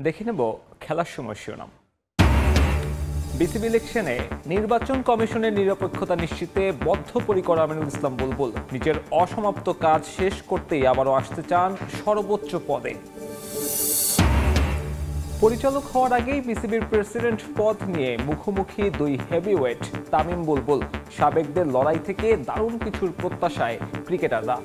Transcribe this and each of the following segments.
দেখে নেব খেলার সময় শিরোনাম। বিসিবি ইলেকশনে নির্বাচন কমিশনের নিরপেক্ষতা নিশ্চিতে বদ্ধপরিকর আমিনুল ইসলাম বুলবুল নিজের অসমাপ্ত কাজ শেষ করতেই আবারও আসতে চান সর্বোচ্চ পদে। পরিচালক হওয়ার আগেই বিসিবির প্রেসিডেন্ট পদ নিয়ে মুখোমুখি দুই হেভিওয়েট তামিম বুলবুল, সাবেকদের লড়াই থেকে দারুণ কিছুর প্রত্যাশায় ক্রিকেটাররা।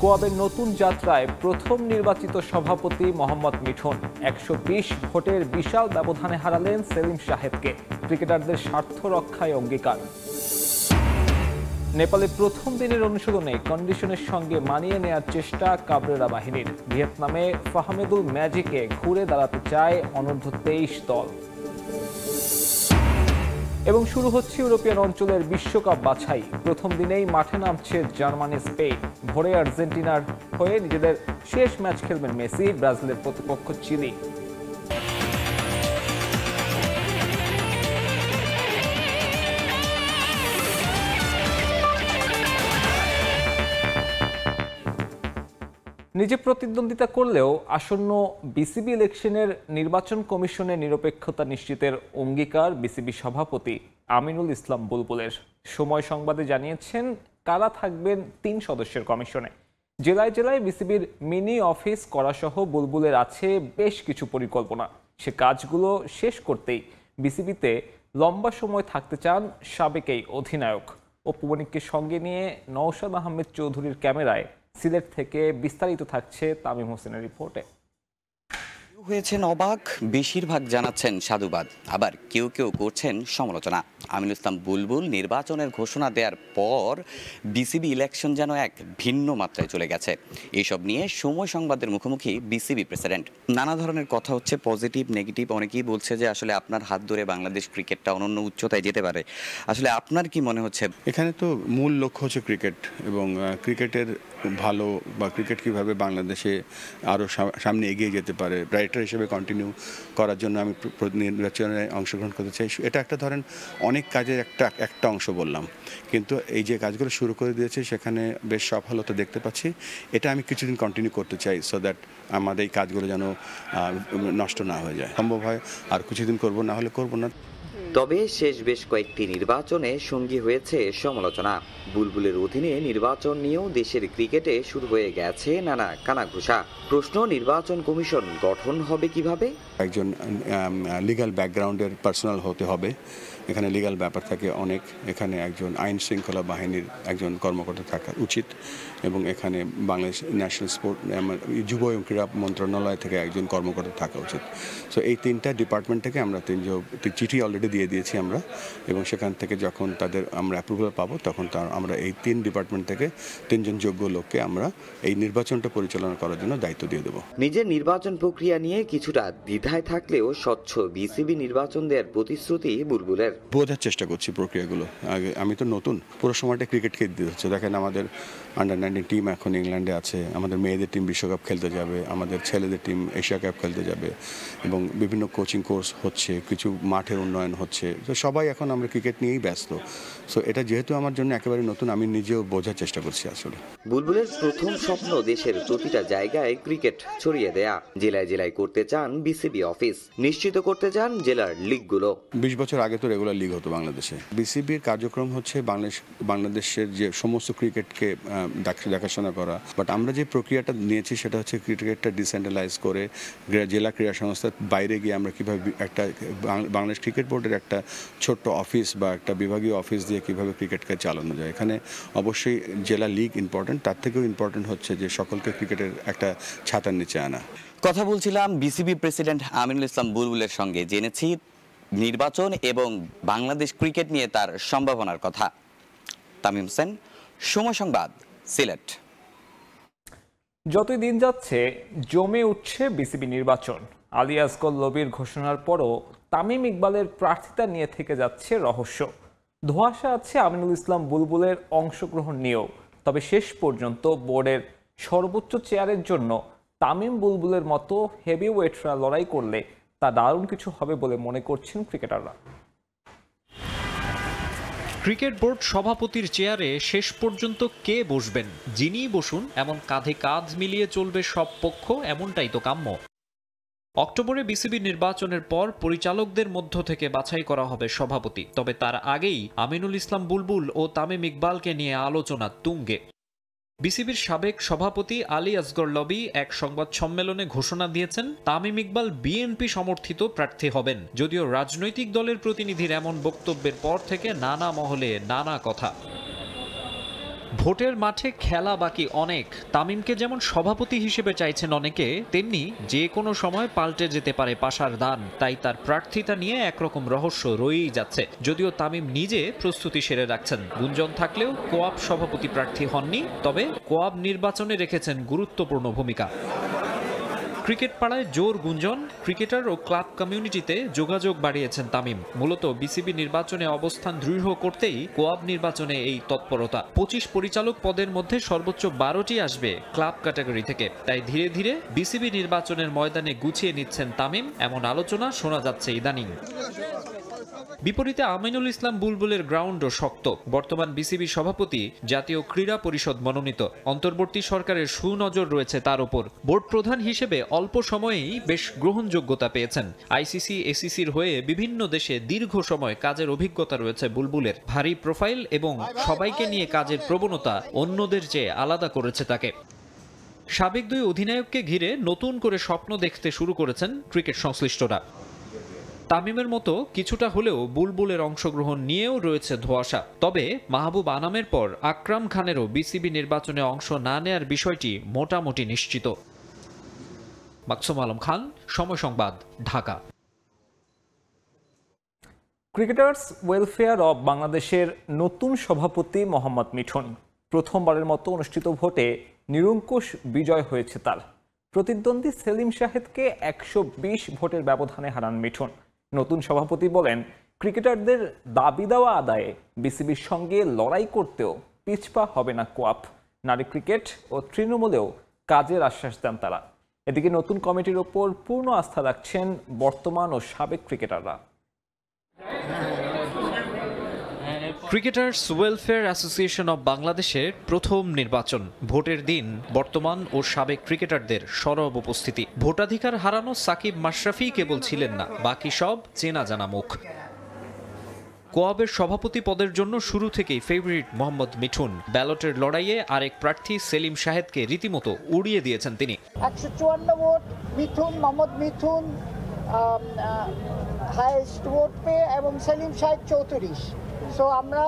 কোয়াবের নতুন যাত্রায় প্রথম নির্বাচিত সভাপতি মোহাম্মদ মিঠুন ১২০ ভোটের বিশাল ব্যবধানে হারালেন সেলিম সাহেবকে, ক্রিকেটারদের স্বার্থ রক্ষায় অঙ্গীকার। নেপালে প্রথম দিনের অনুশীলনে কন্ডিশনের সঙ্গে মানিয়ে নেয়ার চেষ্টা কাবরেরা বাহিনীর, ভিয়েতনামে ফাহমেদুল ম্যাজিকে ঘুরে দাঁড়াতে চায় অনূর্ধ্ব ২৩ দল। এবং শুরু হচ্ছে ইউরোপিয়ান অঞ্চলের বিশ্বকাপ বাছাই, প্রথম দিনেই মাঠে নামছে জার্মানি স্পেন, ভোরে আর্জেন্টিনার হয়ে নিজেদের শেষ ম্যাচ খেলবেন মেসি, ব্রাজিলের প্রতিপক্ষ চিলি। নিজে প্রতিদ্বন্দ্বিতা করলেও আসন্ন বিসিবি ইলেকশনের নির্বাচন কমিশনের নিরপেক্ষতা নিশ্চিতের অঙ্গীকার বিসিবি সভাপতি আমিনুল ইসলাম বুলবুলের। সময় সংবাদে জানিয়েছেন কারা থাকবেন ৩ সদস্যের কমিশনে। জেলায় জেলায় বিসিবির মিনি অফিস করাসহ বুলবুলের আছে বেশ কিছু পরিকল্পনা। সে কাজগুলো শেষ করতেই বিসিবিতে লম্বা সময় থাকতে চান সাবেক এই অধিনায়ক। অপু বণিককে সঙ্গে নিয়ে নওশাদ আহমেদ চৌধুরীর ক্যামেরায় সিলেট থেকে বিস্তারিত থাকছে তামিম হোসেনের রিপোর্টে। হয়েছেন অবাক, বেশিরভাগ জানাচ্ছেন সাধুবাদ, আবার কেউ কেউ করছেন সমালোচনা। আমিনুল ইসলাম বুলবুল নির্বাচনের ঘোষণা দেওয়ার পর বিসিবি ইলেকশন যেন এক ভিন্ন মাত্রায় চলে গেছে। এইসব নিয়ে সময় সংবাদের মুখোমুখি বিসিবি প্রেসিডেন্ট। নানা ধরনের কথা হচ্ছে, পজিটিভ নেগেটিভ। অনেকেই বলছে যে আসলে আপনার হাত ধরে বাংলাদেশ ক্রিকেটটা অনন্য উচ্চতায় যেতে পারে। আসলে আপনার কি মনে হচ্ছে? এখানে তো মূল লক্ষ্য হচ্ছে ক্রিকেট, এবং ক্রিকেটের ভালো বা ক্রিকেট কীভাবে বাংলাদেশে আরও সামনে এগিয়ে যেতে পারে, রাইটার হিসেবে কন্টিনিউ করার জন্য আমি নির্বাচনে অংশগ্রহণ করতে চাই। এটা একটা ধরেন অনেক কাজের একটা অংশ বললাম, কিন্তু এই যে কাজগুলো শুরু করে দিয়েছে সেখানে বেশ সফলতা দেখতে পাচ্ছি। এটা আমি কিছুদিন কন্টিনিউ করতে চাই, সো দ্যাট আমাদের এই কাজগুলো যেন নষ্ট না হয়ে যায়। সম্ভব হয় আর কিছুদিন করবো, না হলে করবো না। তবে শেষ বেশ কয়েকটি নির্বাচনে সঙ্গী হয়েছে সমালোচনা। বুলবুলের অধীনে নির্বাচন নিয়েও দেশের ক্রিকেটে শুরু হয়ে গেছে নানা কানাঘুষা। প্রশ্ন, নির্বাচন কমিশন গঠন হবে কিভাবে? একজন লিগ্যাল ব্যাকগ্রাউন্ডের পার্সোনাল হতে হবে। এখানে লিগ্যাল ব্যাপার থাকে অনেক। এখানে একজন আইন শৃঙ্খলা বাহিনীর একজন কর্মকর্তা থাকা উচিত, এবং এখানে বাংলাদেশ ন্যাশনাল যুব এবং ক্রীড়া মন্ত্রণালয় থেকে একজন কর্মকর্তা থাকা উচিত। সো এই 3টা ডিপার্টমেন্ট থেকে আমরা 3 চিঠি অলরেডি দিয়ে দিয়েছি আমরা, এবং সেখান থেকে যখন তাদের আমরা অ্যাপ্রুভাল পাবো তখন আমরা এই 3 ডিপার্টমেন্ট থেকে 3 জন যোগ্য লোককে আমরা এই নির্বাচনটা পরিচালনা করার জন্য দায়িত্ব দিয়ে দেবো। নিজের নির্বাচন প্রক্রিয়া নিয়ে কিছুটা দ্বিধায় থাকলেও স্বচ্ছ বিসিবি নির্বাচন দেওয়ার প্রতিশ্রুতি বুলবুলের। বোঝার চেষ্টা করছি প্রক্রিয়াগুলো। আগে আমি তো নতুন, পুরো সময়টা ক্রিকেটকে দিতে হচ্ছে। দেখেন, আমাদের আন্ডার-19 টিম এখন ইংল্যান্ডে আছে, আমাদের মেয়েদের টিম বিশ্বকাপ খেলতে যাবে, আমাদের ছেলেদের টিম এশিয়া কাপ খেলতে যাবে, এবং বিভিন্ন কোচিং কোর্স হচ্ছে, কিছু মাঠের উন্নয়ন হচ্ছে। তো সবাই এখন আমরা ক্রিকেট নিয়েই ব্যস্ত। সো এটা যেহেতু আমার জন্য একেবারে নতুন, আমি নিজেও বোঝার চেষ্টা করছি আসলে। বুলবুলের প্রথম স্বপ্ন দেশের প্রতিটা জায়গায় ক্রিকেট ছড়িয়ে দেয়া। জেলায় জেলায় করতে চান বিসিবি অফিস, নিশ্চিত করতে চান জেলার লিগগুলো। 20 বছর আগে তো রেগুলার লিগ হতো বাংলাদেশে। বিসিবির কার্যক্রম হচ্ছে বাংলাদেশের যে সমস্ত ক্রিকেটকে দেখাশোনা করা, বাট আমরা যে প্রক্রিয়াটা নিয়েছি সেটা হচ্ছে ক্রিকেটটা ডিসেন্ট্রালাইজ করে জেলা ক্রীড়া সংস্থার বাইরে গিয়ে আমরা কীভাবে একটা বাংলাদেশ ক্রিকেট বোর্ডের একটা ছোট্ট অফিস বা একটা বিভাগীয় অফিস দিয়ে কীভাবে ক্রিকেটকে চালানো যায়। এখানে অবশ্যই জেলা লিগ ইম্পর্টেন্ট, তার থেকেও ইম্পর্টেন্ট হচ্ছে যে সকলকে ক্রিকেটের একটা ছাতার নিচে আনা। কথা বলছিলাম বিসিবি প্রেসিডেন্ট আমিনুল ইসলাম বুলবুলের সঙ্গে, জেনেছি নির্বাচন এবং বাংলাদেশ ক্রিকেট নিয়ে তার সম্ভাবনার কথা। তামিম হোসেন, সময় সংবাদ, সিলেট। যতই দিন যাচ্ছে জমে উঠছে বিসিবি নির্বাচন। আলী আসগর লবির ঘোষণার পরও তামিম ইকবালের প্রার্থিতা নিয়ে থেকে যাচ্ছে রহস্য। ধোঁয়াশা আছে আমিনুল ইসলাম বুলবুলের অংশগ্রহণ নিয়েও। তবে শেষ পর্যন্ত বোর্ডের সর্বোচ্চ চেয়ারের জন্য তামিম বুলবুলের মতো হেভিওয়েটরা লড়াই করলে তা দারুণ কিছু হবে বলে মনে করছেন ক্রিকেটাররা। ক্রিকেট বোর্ড সভাপতির চেয়ারে শেষ পর্যন্ত কে বসবেন? যিনি বসুন, এমন কাঁধে কাঁধ মিলিয়ে চলবে সব পক্ষ, এমনটাই তো কাম্য। অক্টোবরে বিসিবি নির্বাচনের পর পরিচালকদের মধ্য থেকে বাছাই করা হবে সভাপতি। তবে তার আগেই আমিনুল ইসলাম বুলবুল ও তামিম ইকবালকে নিয়ে আলোচনা তুঙ্গে। বিসিবির সাবেক সভাপতি আলী আসগর লবি এক সংবাদ সম্মেলনে ঘোষণা দিয়েছেন তামিম ইকবাল বিএনপি সমর্থিত প্রার্থী হবেন। যদিও রাজনৈতিক দলের প্রতিনিধির এমন বক্তব্যের পর থেকে নানা মহলে নানা কথা। ভোটের মাঠে খেলা বাকি অনেক। তামিমকে যেমন সভাপতি হিসেবে চাইছেন অনেকে, তেমনি যে কোনো সময় পাল্টে যেতে পারে পাশার দান। তাই তার প্রার্থিতা নিয়ে একরকম রহস্য রয়েই যাচ্ছে। যদিও তামিম নিজে প্রস্তুতি সেরে রাখছেন। গুঞ্জন থাকলেও কোয়াব সভাপতি প্রার্থী হননি, তবে কোয়াব নির্বাচনে রেখেছেন গুরুত্বপূর্ণ ভূমিকা। ক্রিকেট পাড়ায় জোর গুঞ্জন, ক্রিকেটার ও ক্লাব কমিউনিটিতে যোগাযোগ বাড়িয়েছেন তামিম। মূলত বিসিবি নির্বাচনে অবস্থান দৃঢ় করতেই কোয়াব নির্বাচনে এই তৎপরতা। 25 পরিচালক পদের মধ্যে সর্বোচ্চ 12টি আসবে ক্লাব ক্যাটাগরি থেকে। তাই ধীরে ধীরে বিসিবি নির্বাচনের ময়দানে গুছিয়ে নিচ্ছেন তামিম, এমন আলোচনা শোনা যাচ্ছে ইদানিং। বিপরীতে আমিনুল ইসলাম বুলবুলের গ্রাউন্ডও শক্ত। বর্তমান বিসিবি সভাপতি জাতীয় ক্রীড়া পরিষদ মনোনীত। অন্তর্বর্তী সরকারের সুনজর রয়েছে তার উপর। বোর্ড প্রধান হিসেবে অল্প সময়েই বেশ গ্রহণযোগ্যতা পেয়েছেন। আইসিসি, এসিসির হয়ে বিভিন্ন দেশে দীর্ঘ সময় কাজের অভিজ্ঞতা রয়েছে বুলবুলের। ভারী প্রোফাইল এবং সবাইকে নিয়ে কাজের প্রবণতা অন্যদের চেয়ে আলাদা করেছে তাকে। সাবেক দুই অধিনায়ককে ঘিরে নতুন করে স্বপ্ন দেখতে শুরু করেছেন ক্রিকেট সংশ্লিষ্টরা। তামিমের মতো কিছুটা হলেও বুলবুলের অংশগ্রহণ নিয়েও রয়েছে ধোঁয়াশা। তবে মাহবুব আনামের পর আকরাম খানেরও বিসিবি নির্বাচনে অংশ না নেয়ার বিষয়টি মোটামুটি নিশ্চিত। মাকসুম আলম খান, সময় সংবাদ, ঢাকা। ক্রিকেটার্স ওয়েলফেয়ার অব বাংলাদেশের নতুন সভাপতি মোহাম্মদ মিঠুন। প্রথমবারের মতো অনুষ্ঠিত ভোটে নিরঙ্কুশ বিজয় হয়েছে তার। প্রতিদ্বন্দ্বী সেলিম শাহেদকে 120 ভোটের ব্যবধানে হারান মিঠুন। নতুন সভাপতি বলেন, ক্রিকেটারদের দাবি দেওয়া আদায়ে বিসিবির সঙ্গে লড়াই করতেও পিছপা হবে না কোয়াপ। নারী ক্রিকেট ও তৃণমূলেও কাজের আশ্বাস দেন তারা। এদিকে নতুন কমিটির ওপর পূর্ণ আস্থা রাখছেন বর্তমান ও সাবেক ক্রিকেটাররা। ক্রিকেটার্স ওয়েলফেয়ার অ্যাসোসিয়েশন অব বাংলাদেশের প্রথম নির্বাচন। ভোটের দিন বর্তমান ও সাবেক ক্রিকেটারদের সরব উপস্থিতি। ভোটাধিকার হারানো সাকিব মাশরাফি কেবল ছিলেন না, বাকি সব চেনা জানা মুখ। কোয়াবের সভাপতি পদের জন্য শুরু থেকেই ফেভারিট মোহাম্মদ মিঠুন। ব্যালটের লড়াইয়ে আরেক প্রার্থী সেলিম শাহেদকে রীতিমতো উড়িয়ে দিয়েছেন তিনি। 154 vote Mithun, Mohammad Mithun highest vote পেয়ে, এবং সেলিম শাহেদ 34। সো আমরা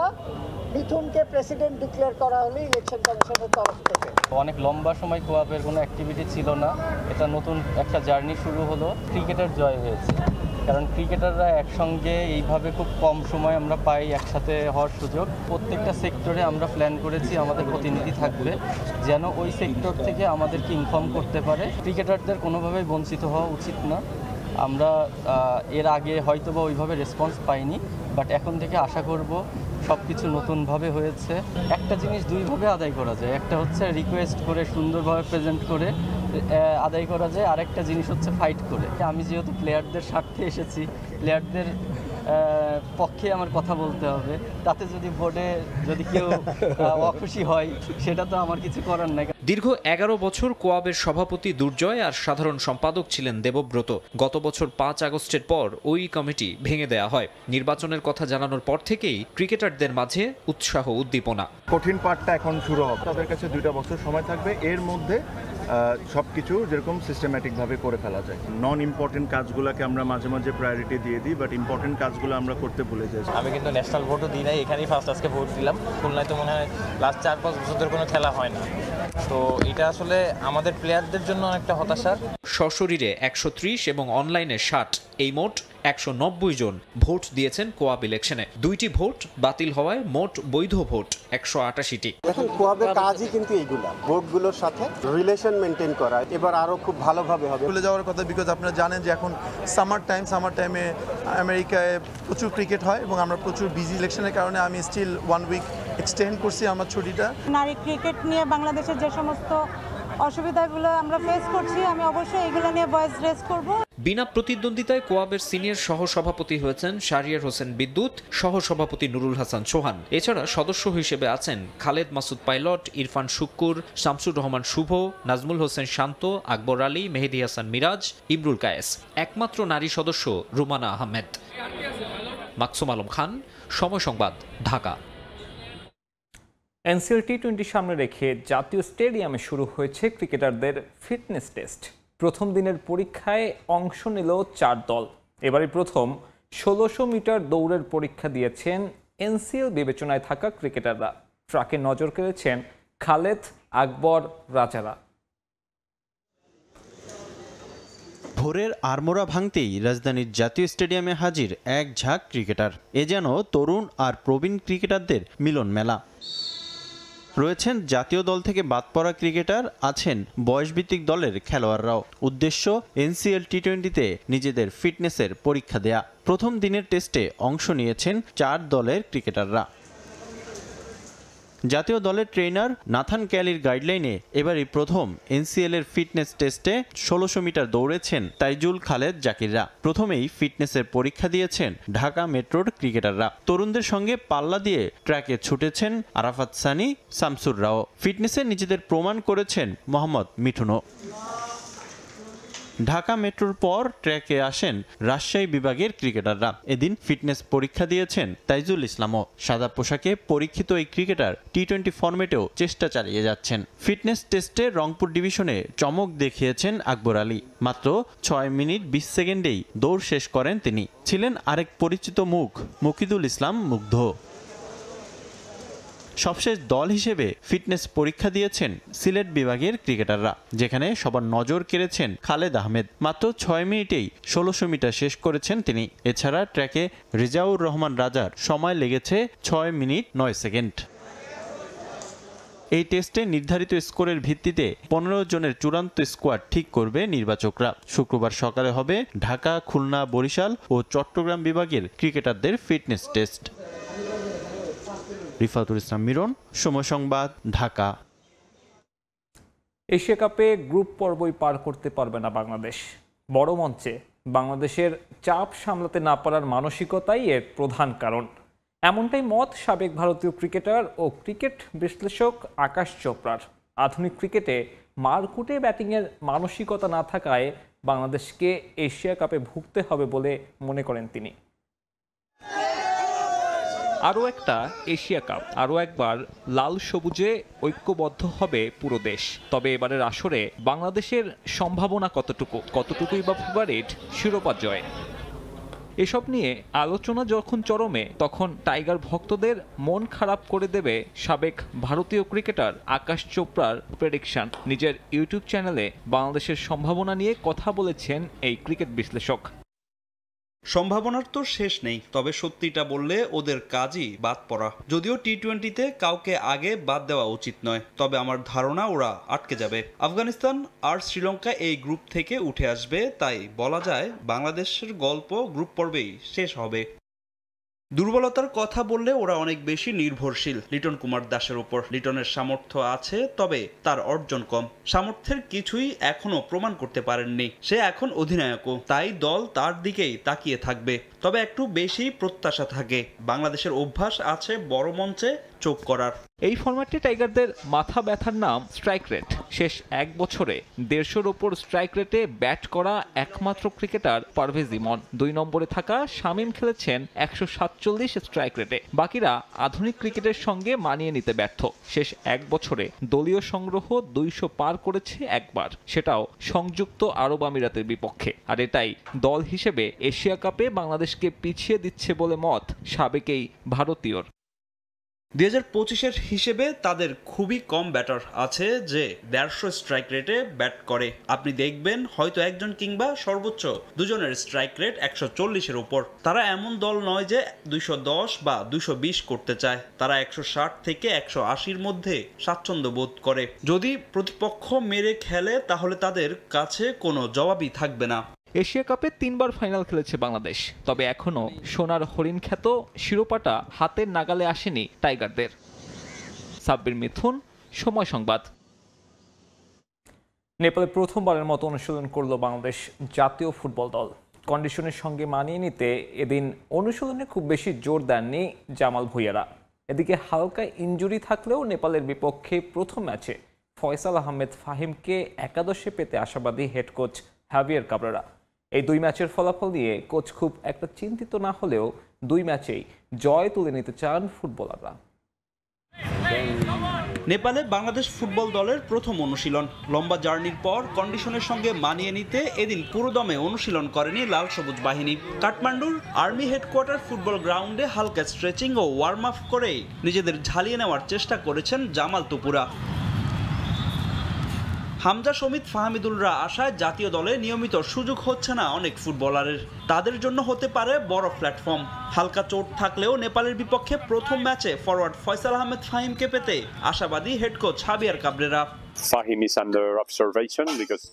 মিঠুনকে প্রেসিডেন্ট ডিক্লেয়ার করা হলো ইলেকশন কমিশনের তরফ থেকে। অনেক লম্বা সময় কোয়াবের কোনো অ্যাক্টিভিটি ছিল না। এটা নতুন একটা জার্নি শুরু হলো। ক্রিকেটার জয় হয়েছে, কারণ ক্রিকেটাররা একসঙ্গে এইভাবে খুব কম সময় আমরা পাই একসাথে হওয়ার সুযোগ। প্রত্যেকটা সেক্টরে আমরা প্ল্যান করেছি আমাদের প্রতিনিধি থাকবে, যেন ওই সেক্টর থেকে আমাদেরকে ইনফর্ম করতে পারে। ক্রিকেটারদের কোনোভাবেই বঞ্চিত হওয়া উচিত না। আমরা এর আগে হয়তোবা ওইভাবে রেসপন্স পাইনি, বাট এখন থেকে আশা করব সব কিছু নতুনভাবে হয়েছে। একটা জিনিস দুইভাবে আদায় করা যায়, একটা হচ্ছে রিকোয়েস্ট করে সুন্দরভাবে প্রেজেন্ট করে আদায় করা যায়, আরেকটা জিনিস হচ্ছে ফাইট করে। আমি যেহেতু প্লেয়ারদের স্বার্থে এসেছি, প্লেয়ারদের পক্ষে আমার কথা বলতে হবে। তাতে যদি বোর্ডে যদি কেউ অখুশি হয়, সেটা তো আমার কিছু করার নাই। দীর্ঘ 11 বছর কোয়াবের সভাপতি দুর্জয় আর সাধারণ সম্পাদক ছিলেন দেবব্রত। গত বছর 5 আগস্টের পর ওই কমিটি ভেঙে দেয়া হয়। নির্বাচনের কথা জানানোর পর থেকেই ক্রিকেটারদের মাঝে উৎসাহ উদ্দীপনা। কঠিন পার্টটা এখন শুরু হবে। তাদের কাছে 2টা বছর সময় থাকবে, এর মধ্যে সবকিছু যেরকম সিস্টেম্যাটিকভাবে করে ফেলা যায়। নন ইম্পর্টেন্ট কাজগুলোকে আমরা মাঝে মাঝে প্রায়োরিটি দিয়ে দিই, বাট ইম্পর্টেন্ট কাজগুলো আমরা করতে ভুলে যাই। আমি কিন্তু ন্যাশনাল ভোটও দিই নাই, এখানেই ফার্স্ট আজকে ভোট দিলাম। খুলনায় তো মনে হয় লাস্ট 4-5 বছর ধরে কোনো খেলা হয় না, তো এটা আসলে আমাদের প্লেয়ারদের জন্য অনেকটা হতাশার। সশরীরে 130 এবং অনলাইনে 60, এই মোট 190 জন ভোট দিয়েছেন কোয়াব ইলেকশনে। 2টি ভোট বাতিল হওয়ায় মোট বৈধ ভোট 188টি। এখন কোয়াবের কাজই কিন্তু এইগুলা, ভোটগুলোর সাথে রিলেশন মেনটেন করা। এবার আরো খুব ভালোভাবে হবে। চলে যাওয়ার কথা, বিকজ আপনারা জানেন যে এখন সামার টাইমে আমেরিকায় প্রচুর ক্রিকেট হয় এবং আমরা প্রচুর বিজি ইলেকশনের কারণে আমি স্টিল 1 উইক এক্সটেন্ড করছি আমার ছুটিটা। নারী ক্রিকেট নিয়ে বাংলাদেশের যে সমস্ত অসুবিধাগুলো আমরা ফেস করছি, আমি অবশ্যই এগুলো নিয়ে ভয়েস রেজ করব। বিনা প্রতিদ্বন্দ্বিতায় কোয়াবের সিনিয়র সহসভাপতি হয়েছেন শাহরিয়ার হোসেন বিদ্যুৎ, সহসভাপতি নুরুল হাসান সোহান। এছাড়া সদস্য হিসেবে আছেন খালেদ মাসুদ পাইলট, ইরফান শুক্কুর, শামসুর রহমান শুভ, নাজমুল হোসেন শান্ত, আকবর আলী, মেহেদি হাসান মিরাজ, ইমরুল কায়েস। একমাত্র নারী সদস্য রুমানা আহমেদ। মাকসুম আলম খান, সময় সংবাদ, ঢাকা। এনসিএল টি-20 সামনে রেখে জাতীয় স্টেডিয়ামে শুরু হয়েছে ক্রিকেটারদের ফিটনেস টেস্ট। প্রথম দিনের পরীক্ষায় অংশ নিল 4 দল। এবারে প্রথম 1600 মিটার দৌড়ের পরীক্ষা দিয়েছেন এনসিএল বিবেচনায় থাকা ক্রিকেটাররা। ট্রাকে নজর কেড়েছেন খালেদ, আকবর, রাজারা। ভোরের আড়মোড়া ভাঙতেই রাজধানীর জাতীয় স্টেডিয়ামে হাজির এক ঝাঁক ক্রিকেটার। এ যেন তরুণ আর প্রবীণ ক্রিকেটারদের মিলন মেলা। রয়েছেন জাতীয় দল থেকে বাদ পড়া ক্রিকেটার, আছেন বয়সভিত্তিক দলের খেলোয়াড়রাও। উদ্দেশ্য এনসিএল টি-20তে নিজেদের ফিটনেসের পরীক্ষা দেয়া। প্রথম দিনের টেস্টে অংশ নিয়েছেন 4 দলের ক্রিকেটাররা। জাতীয় দলের ট্রেনার নাথান ক্যালির গাইডলাইনে এবারই প্রথম এনসিএল এর ফিটনেস টেস্টে 1600 মিটার দৌড়েছেন তাইজুল, খালেদ, জাকিররা। প্রথমেই ফিটনেসের পরীক্ষা দিয়েছেন ঢাকা মেট্রোর ক্রিকেটাররা। তরুণদের সঙ্গে পাল্লা দিয়ে ট্র্যাকে ছুটেছেন আরাফাত সানি, শামসুর রাও। ফিটনেসে নিজেদের প্রমাণ করেছেন মোহাম্মদ মিঠুনও। ঢাকা মেট্রোর পর ট্র্যাকে আসেন রাজশাহী বিভাগের ক্রিকেটাররা। এদিন ফিটনেস পরীক্ষা দিয়েছেন তাইজুল ইসলামও। সাদা পোশাকে পরীক্ষিত এই ক্রিকেটার টি-20 ফরম্যাটেও চেষ্টা চালিয়ে যাচ্ছেন। ফিটনেস টেস্টে রংপুর ডিভিশনে চমক দেখিয়েছেন আকবর আলী। মাত্র 6 মিনিট 20 সেকেন্ডেই দৌড় শেষ করেন তিনি। ছিলেন আরেক পরিচিত মুখ মুকিদুল ইসলাম মুগ্ধ। সবশেষ দল হিসেবে ফিটনেস পরীক্ষা দিয়েছেন সিলেট বিভাগের ক্রিকেটাররা, যেখানে সবার নজর কেড়েছেন খালেদ আহমেদ। মাত্র 6 মিনিটেই 1600 মিটার শেষ করেছেন তিনি। এছাড়া ট্র্যাকে রেজাউর রহমান রাজার সময় লেগেছে 6 মিনিট 9 সেকেন্ড। এই টেস্টে নির্ধারিত স্কোরের ভিত্তিতে 15 জনের চূড়ান্ত স্কোয়াড ঠিক করবে নির্বাচকরা। শুক্রবার সকালে হবে ঢাকা, খুলনা, বরিশাল ও চট্টগ্রাম বিভাগের ক্রিকেটারদের ফিটনেস টেস্ট। রিফাতুল ইসলাম মিরন, সময় সংবাদ, ঢাকা। এশিয়া কাপে গ্রুপ পর্বই পার করতে পারবে না বাংলাদেশ। বড় মঞ্চে বাংলাদেশের চাপ সামলাতে না পারার মানসিকতাই এর প্রধান কারণ। এমনটাই মত সাবেক ভারতীয় ক্রিকেটার ও ক্রিকেট বিশ্লেষক আকাশ চোপড়ার। আধুনিক ক্রিকেটে মারকুটে ব্যাটিংয়ের মানসিকতা না থাকায় বাংলাদেশকে এশিয়া কাপে ভুগতে হবে বলে মনে করেন তিনি। আরও একটা এশিয়া কাপ, আরও একবার লাল সবুজে ঐক্যবদ্ধ হবে পুরো দেশ। তবে এবারের আসরে বাংলাদেশের সম্ভাবনা কতটুকুই বা ফেভারিট শিরোপা জয়। এসব নিয়ে আলোচনা যখন চরমে, তখন টাইগার ভক্তদের মন খারাপ করে দেবে সাবেক ভারতীয় ক্রিকেটার আকাশ চোপড়ার প্রেডিকশন। নিজের ইউটিউব চ্যানেলে বাংলাদেশের সম্ভাবনা নিয়ে কথা বলেছেন এই ক্রিকেট বিশ্লেষক। সম্ভাবনার তো শেষ নেই, তবে সত্যিটা বললে ওদের কাজই বাদ পড়া। যদিও টি-20তে কাউকে আগে বাদ দেওয়া উচিত নয়, তবে আমার ধারণা ওরা আটকে যাবে। আফগানিস্তান আর শ্রীলঙ্কা এই গ্রুপ থেকে উঠে আসবে, তাই বলা যায় বাংলাদেশের গল্প গ্রুপ পর্বেই শেষ হবে। দুর্বলতার কথা বললে ওরা অনেক বেশি নির্ভরশীল লিটন কুমার দাসের উপর। লিটনের সামর্থ্য আছে, তবে তার অর্জন কম। সামর্থ্যের কিছুই এখনো প্রমাণ করতে পারেননি। সে এখন অধিনায়কও, তাই দল তার দিকেই তাকিয়ে থাকবে। তবে একটু বেশি প্রত্যাশা থাকে। বাংলাদেশের অভ্যাস আছে বড় মঞ্চে চোখ করার। এই ফরম্যাটে টাইগারদের মাথা ব্যথার নাম স্ট্রাইক রেট। শেষ 1 বছরে 150-র ওপর স্ট্রাইক রেটে ব্যাট করা একমাত্র ক্রিকেটার পারভেজ ইমন। 2 নম্বরে থাকা শামীম খেলেছেন 147 স্ট্রাইক রেটে। বাকিরা আধুনিক ক্রিকেটের সঙ্গে মানিয়ে নিতে ব্যর্থ। শেষ 1 বছরে দলীয় সংগ্রহ 200 পার করেছে একবার, সেটাও সংযুক্ত আরব আমিরাতের বিপক্ষে। আর এটাই দল হিসেবে এশিয়া কাপে বাংলাদেশকে পিছিয়ে দিচ্ছে বলে মত সাবেক এই ভারতীয়র। 2025-এর হিসেবে তাদের খুবই কম ব্যাটার আছে যে 150 স্ট্রাইক রেটে ব্যাট করে। আপনি দেখবেন হয়তো একজন কিংবা সর্বোচ্চ 2 জনের স্ট্রাইক রেট 140-এর উপর। তারা এমন দল নয় যে 210 বা 220 করতে চায়। তারা 160 থেকে 180-র মধ্যে স্বাচ্ছন্দ্য বোধ করে। যদি প্রতিপক্ষ মেরে খেলে তাহলে তাদের কাছে কোনো জবাবই থাকবে না। এশিয়া কাপে 3 বার ফাইনাল খেলেছে বাংলাদেশ, তবে এখনো সোনার হরিণ খ্যাত শিরোপাটা হাতের নাগালে আসেনি টাইগারদের। সাব্বির মিথুন, সময় সংবাদ। নেপালে প্রথমবারের মতো অনুশীলন করল বাংলাদেশ জাতীয় ফুটবল দল। কন্ডিশনের সঙ্গে মানিয়ে নিতে এদিন অনুশীলনে খুব বেশি জোর দেননি জামাল ভুঁইয়ারা। এদিকে হালকা ইনজুরি থাকলেও নেপালের বিপক্ষে প্রথম ম্যাচে ফয়সাল আহমেদ ফাহিমকে একাদশে পেতে আশাবাদী হেড কোচ হাভিয়ার কাবরেরা। এই দুই ম্যাচের ফলাফল নিয়ে কোচ খুব একটা চিন্তিত না হলেও দুই ম্যাচেই জয় তুলে নিতে চান ফুটবলাররা। নেপালে বাংলাদেশ ফুটবল দলের প্রথম অনুশীলন। লম্বা জার্নির পর কন্ডিশনের সঙ্গে মানিয়ে নিতে এদিন পুরোদমে অনুশীলন করেনি লাল সবুজ বাহিনী। কাঠমান্ডুর আর্মি হেডকোয়ার্টার ফুটবল গ্রাউন্ডে হালকা স্ট্রেচিং ও ওয়ার্ম আপ করে নিজেদের ঝালিয়ে নেওয়ার চেষ্টা করেছেন জামাল তুপুরা। হামজা সমিত ফাহমিদুলরা আশায় জাতীয় দলে নিয়মিত সুযোগ হচ্ছে না অনেক ফুটবলারের, তাদের জন্য হতে পারে বড় প্ল্যাটফর্ম। হালকা চোট থাকলেও নেপালের বিপক্ষে প্রথম ম্যাচে ফরওয়ার্ড ফয়সাল আহমেদ ফাহিমকে পেতে আশাবাদী হেড কোচ হাভিয়ার কাবরেরা।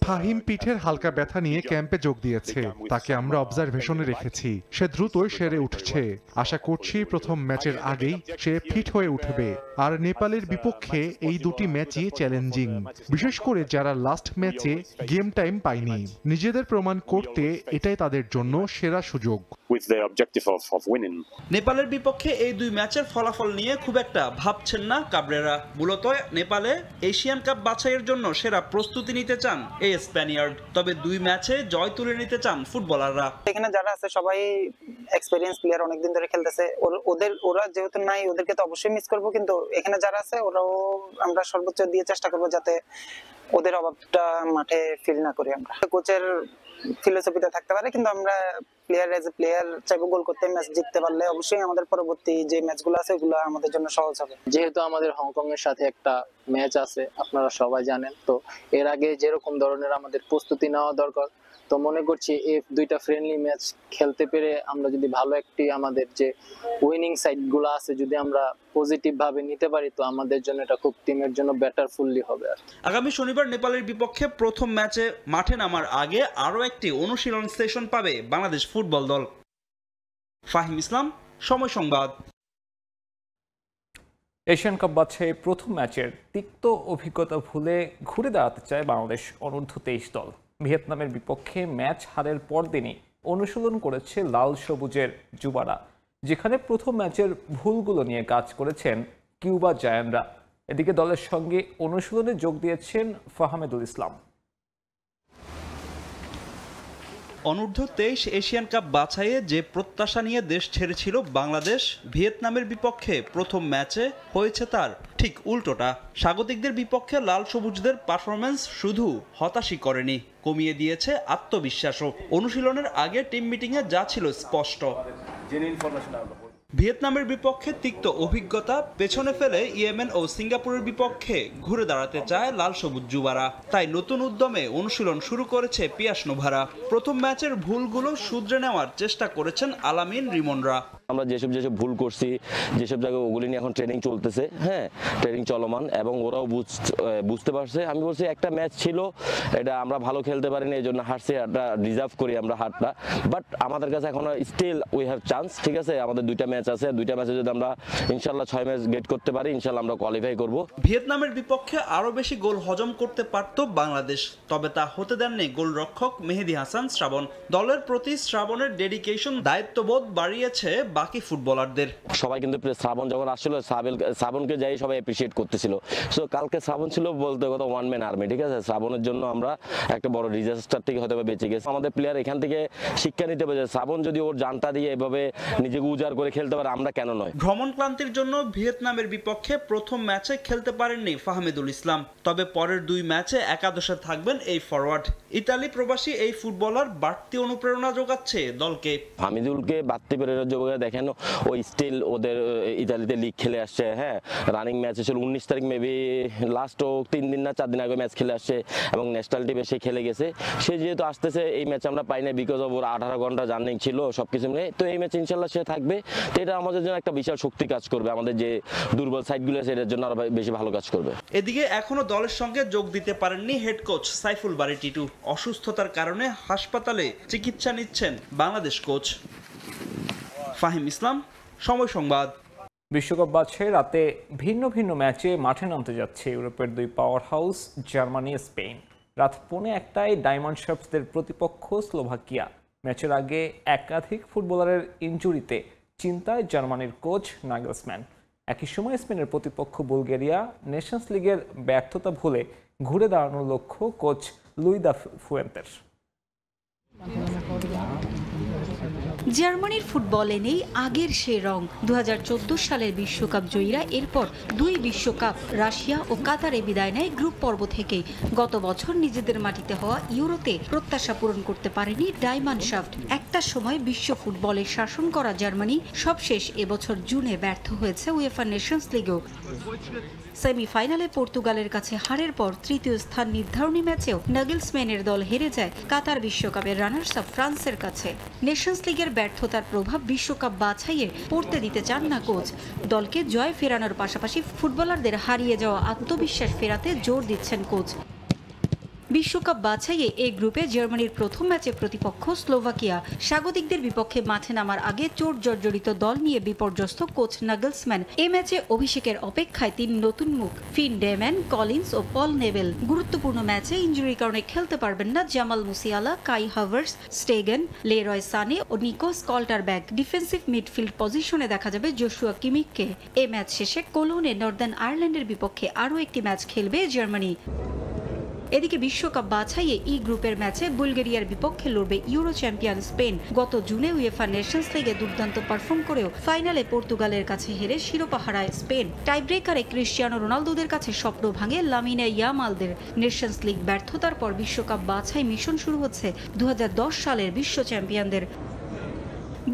ফাহিম পিঠের হালকা ব্যথা নিয়ে ক্যাম্পে যোগ দিয়েছে, তাকে আমরা অবজারভেশনে রেখেছি। সে দ্রুতই সেরে উঠছে। আশা করছি প্রথম ম্যাচের আগেই সে ফিট হয়ে উঠবে। আর নেপালের বিপক্ষে এই দুটি ম্যাচই চ্যালেঞ্জিং, বিশেষ করে যারা লাস্ট ম্যাচে গেম টাইম পায়নি। নিজেদের প্রমাণ করতে এটাই তাদের জন্য সেরা সুযোগ। নেপালের বিপক্ষে এই দুই ম্যাচের ফলাফল নিয়ে খুব একটা ভাবছেন না কাবরেরা। মূলত নেপালে এশিয়ান কাপ বাছাইয়ের জন্য সেরা প্রস্তুতি নিতে চান এই স্প্যানিয়ার্ড। তবে দুই ম্যাচে জয় তুলে নিতে চান ফুটবলাররা। এখানে যারা আছে সবাই এক্সপেরিয়েন্স প্লেয়ার, অনেকদিন ধরে খেলতেছে। ওরা যেহেতু নাই, ওদেরকে তো অবশ্যই মিস করবো, কিন্তু এখানে যারা আছে ওরাও আমরা সর্বোচ্চ দিয়ে চেষ্টা করবো যাতে ওদের অভাবটা মাঠে ফিল না করি। আমরা কোচের ফিলোসফিতে থাকতে পারে, কিন্তু আমরা প্লেয়ার এজ এ প্লেয়ার চাইবো গোল করতে। ম্যাচ জিততে পারলে অবশ্যই আমাদের পরবর্তী যে ম্যাচগুলো আছে ওগুলো আমাদের জন্য সহজ হবে। যেহেতু আমাদের হংকং এর সাথে একটা ম্যাচ আছে, আপনারা সবাই জানেন, তো এর আগে যেরকম ধরনের আমাদের প্রস্তুতি নেওয়া দরকার, তো মনে করছি এই দুইটা ফ্রেন্ডলি ম্যাচ খেলতে পেরে আমরা যদি ভালো একটি আমাদের যে উইনিং সাইড গুলো আছে যদি আমরা পজিটিভ ভাবে নিতে পারি, তো আমাদের জন্য এটা খুব টিমের জন্য বেটার ফুললি হবে। আগামী শনিবার নেপালের বিপক্ষে প্রথম ম্যাচে মাঠে নামার আগে আরও একটি অনুশীলন সেশন পাবে বাংলাদেশ ফুটবল দল। ফাহিম ইসলাম, সময় সংবাদ। এশিয়ান কাপ বাছাই প্রথম ম্যাচের তিক্ত অভিজ্ঞতা ভুলে ঘুরে দাঁড়াতে চায় বাংলাদেশ অনূর্ধ্ব 23 দল। ভিয়েতনামের বিপক্ষে ম্যাচ হারের পরদিনই অনুশীলন করেছে লাল সবুজের যুবারা, যেখানে প্রথম ম্যাচের ভুলগুলো নিয়ে কাজ করেছেন কিউবা জায়ান্টরা। এদিকে দলের সঙ্গে অনুশীলনে যোগ দিয়েছেন ফাহমিদুল ইসলাম। অনূর্ধ্ব 23 এশিয়ান কাপ বাছাইয়ে যে প্রত্যাশা নিয়ে দেশ ছেড়েছিল বাংলাদেশ, ভিয়েতনামের বিপক্ষে প্রথম ম্যাচে হয়েছে তার ঠিক উল্টোটা। স্বাগতিকদের বিপক্ষে লাল সবুজদের পারফরম্যান্স শুধু হতাশই করেনি, কমিয়ে দিয়েছে আত্মবিশ্বাসও। অনুশীলনের আগে টিম মিটিংয়ে যা ছিল স্পষ্ট, ভিয়েতনামের বিপক্ষে তিক্ত অভিজ্ঞতা পেছনে ফেলে ইয়েমেন ও সিঙ্গাপুরের বিপক্ষে ঘুরে দাঁড়াতে চায় লাল সবুজ যুবারা। তাই নতুন উদ্যমে অনুশীলন শুরু করেছে পিয়াস নোভারা। প্রথম ম্যাচের ভুলগুলো শুধরে নেওয়ার চেষ্টা করেছেন আলামিন রিমনরা। আমরা যেসব ভুল করছি, যেসব জায়গায় ওগুলি নিয়ে এখন ট্রেনিং চলতেছে, হ্যাঁ ট্রেনিং চলমান, এবং ওরাও বুঝতে পারছে। আমি বলছি একটা ম্যাচ ছিল, এটা আমরা ভালো খেলতে পারিনি, এই জন্য হারছি, একটা রিজার্ভ করি আমরা হারটা। বাট আমাদের কাছে এখনো স্টিল উই হ্যাভ চান্স। ঠিক আছে, আমাদের দুইটা ম্যাচ আছে, দুইটা ম্যাচে যদি আমরা ইনশাল্লাহ 6 ম্যাচ গেট করতে পারি, ইনশাল্লাহ আমরা কোয়ালিফাই করব। ভিয়েতনামের বিপক্ষে আরো বেশি গোল হজম করতে পারত বাংলাদেশ, তবে তা হতে দেননি গোলরক্ষক মেহেদী হাসান শ্রাবণ। দলের প্রতি শ্রাবণের ডেডিকেশন, দায়িত্ববোধ বাড়িয়েছে বাকি ফুটবলারদের। সবাই কিন্তু শ্রাবণ যখন আসছিল, শ্রাবণকে যাই সবাই অ্যাপ্রিসিয়েট করতেছিল। সো কালকে শ্রাবণ ছিল বলতে কথা ওয়ান ম্যান আর্মি। ঠিক আছে, শ্রাবণের জন্য আমরা একটা বড় ডিজাস্টার থেকে হয়তো বেঁচে গেছি। আমাদের প্লেয়ার এখান থেকে শিক্ষা নিতে পারে, শ্রাবণ যদি ওর জানটা দিয়ে এভাবে নিজেকে উজাড় করে খেলতে পারে, আমরা কেন নয়। ভ্রমণ ক্লান্তির জন্য ভিয়েতনামের বিপক্ষে প্রথম ম্যাচে খেলতে পারেননি ফাহমিদুল ইসলাম, তবে পরের দুই ম্যাচে একাদশে থাকবেন এই ফরওয়ার্ড। ইতালি প্রবাসী এই ফুটবলার বাড়তি অনুপ্রেরণা যোগাচ্ছে দলকে। ফাহমিদুলকে বাড়তি প্রেরণা যোগায় দেখেন, ওই স্টিল ওদের ইতালিতে লিগ খেলে আসছে, হ্যাঁ রানিং ম্যাচ ছিল 19 তারিখ, মেবি লাস্ট ও 3 দিন না 4 দিন আগে ম্যাচ খেলে আসছে, এবং ন্যাশনাল টিমে সে খেলে গেছে। সে যেহেতু আসতেছে, এই ম্যাচ আমরা পাই না বিকজ অফ ওর 18 ঘন্টা জার্নি ছিল সবকিছু মিলে, তো এই ম্যাচ ইনশাল্লাহ সে থাকবে। তো এটা আমাদের জন্য একটা বিশাল শক্তি কাজ করবে, আমাদের যে দুর্বল সাইডগুলো আছে এটার জন্য আরো বেশি ভালো কাজ করবে। এদিকে এখনো দলের সঙ্গে যোগ দিতে পারেননি হেড কোচ সাইফুল বারী টিটু। অসুস্থতার কারণে হাসপাতালে চিকিৎসা নিচ্ছেন বাংলাদেশ কোচ। ফাহিম ইসলাম, সময় সংবাদ। বিশ্বকাপ বাছাই রাতে ভিন্ন ভিন্ন ম্যাচে মাঠে নামতে যাচ্ছে ইউরোপের দুই পাওয়ার হাউস জার্মানি স্পেন। রাত 1:45 ডায়মন্ড শার্পসদের প্রতিপক্ষ স্লোভাকিয়া। ম্যাচের আগে একাধিক ফুটবলারের ইনজুরিতে চিন্তায় জার্মানির কোচ নাগেলসম্যান। একই সময় স্পেনের প্রতিপক্ষ বুলগেরিয়া নেশনস লিগের ব্যর্থতা ভুলে ঘুরে দাঁড়ানোর লক্ষ্য কোচ লুই দা ফুয়েন্তের। জার্মানির ফুটবলে নেই আগের সে রং। 2014 সালের বিশ্বকাপ জয়ীরা এরপর 2 বিশ্বকাপ রাশিয়া ও কাতারে বিদায় নেয় গ্রুপ পর্ব থেকে। গত বছর নিজেদের মাটিতে হওয়া ইউরোতে প্রত্যাশা পূরণ করতে পারেনি ডায়মন্ড শাফট। একটা সময় বিশ্ব ফুটবলে শাসন করা জার্মানি সবশেষ এবছর জুনে ব্যর্থ হয়েছে উয়েফা নেশনস লিগেও। সেমিফাইনালে পর্তুগালের কাছে হারের পর তৃতীয় স্থান নির্ধারণী ম্যাচেও নাগেলসম্যানের দল হেরে যায় কাতার বিশ্বকাপের রানার্স আপ ফ্রান্সের কাছে। নেশনস লিগের ব্যর্থতার প্রভাব বিশ্বকাপ বাছাইয়ে পড়তে দিতে চান না কোচ। দলকে জয় ফেরানোর পাশাপাশি ফুটবলারদের হারিয়ে যাওয়া আত্মবিশ্বাস ফেরাতে জোর দিচ্ছেন কোচ। বিশ্বকাপ বাছাইয়ে এ গ্রুপে জার্মানির প্রথম ম্যাচে প্রতিপক্ষ স্লোভাকিয়া। স্বাগতিকদের বিপক্ষে মাঠে নামার আগে চোট জর্জরিত দল নিয়ে বিপর্যস্ত কোচ নাগেলসম্যান। এ ম্যাচে অভিষেকের অপেক্ষায় 3 নতুন মুখ ফিন ডেম্যান, কলিন্স ও পল নেবেল। গুরুত্বপূর্ণ ম্যাচে ইনজুরির কারণে খেলতে পারবেন না জামাল মুসিয়ালা, কাই হাভার্টস, স্টেগেন, লেরয় সানে ও নিকো স্কল্টারব্যাক। ডিফেন্সিভ মিডফিল্ড পজিশনে দেখা যাবে জোশুয়া কিমিককে। এ ম্যাচ শেষে কোলোনে নর্দার্ন আয়ারল্যান্ডের বিপক্ষে আরও একটি ম্যাচ খেলবে জার্মানি। এদিকে বিশ্বকাপ বাছাইয়ে ই গ্রুপের ম্যাচে বুলগেরিয়ার বিপক্ষে লড়বে ইউরো চ্যাম্পিয়ন স্পেন। গত জুনে উয়েফা নেশনস লিগে দুর্দান্ত পারফর্ম করেও ফাইনালে পর্তুগালের কাছে হেরে শিরোপা হারায় স্পেন। টাইব্রেকারে ক্রিস্টিয়ানো রোনালদোদের কাছে স্বপ্ন ভাঙে লামিনে ইয়ামালদের। নেশনস লিগ ব্যর্থতার পর বিশ্বকাপ বাছাই মিশন শুরু হচ্ছে 2010 সালের বিশ্ব চ্যাম্পিয়নদের।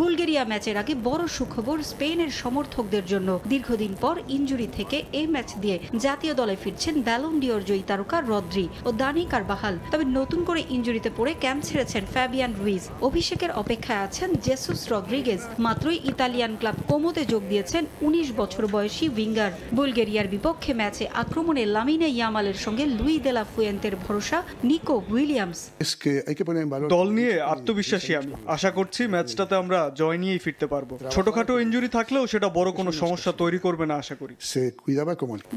বুলগেরিয়া ম্যাচের আগে বড় সুখবর স্পেনের সমর্থকদের জন্য। দীর্ঘদিন পর ইনজুরি থেকে এই ম্যাচ দিয়ে জাতীয় দলে ফিরছেন ব্যালন ডিওর জয়ী তারকা রদ্রি ও দানি কারবাহাল। তবে নতুন করে ইনজুরিতে পড়ে ক্যাম্প ছেড়েছেন ফ্যাবিয়ান রুইজ। অভিষেকের অপেক্ষায় আছেন জেসুস রদ্রিগেজ। মাত্রই ইতালিয়ান ক্লাব কোমোতে যোগ দিয়েছেন 19 বছর বয়সী উইঙ্গার। বুলগেরিয়ার বিপক্ষে ম্যাচে আক্রমণে লামিনে ইয়ামালের সঙ্গে লুই দে লা ফুয়েন্তের ভরসা নিকো উইলিয়ামস। দল নিয়ে আত্মবিশ্বাসী আমি। আশা করছি ম্যাচটাতে আমরা জয় নিয়েই ফিরতে পারবো। ছোটখাটো ইনজুরি থাকলেও সেটা বড় কোনো সমস্যা তৈরি করবে না আশা করি।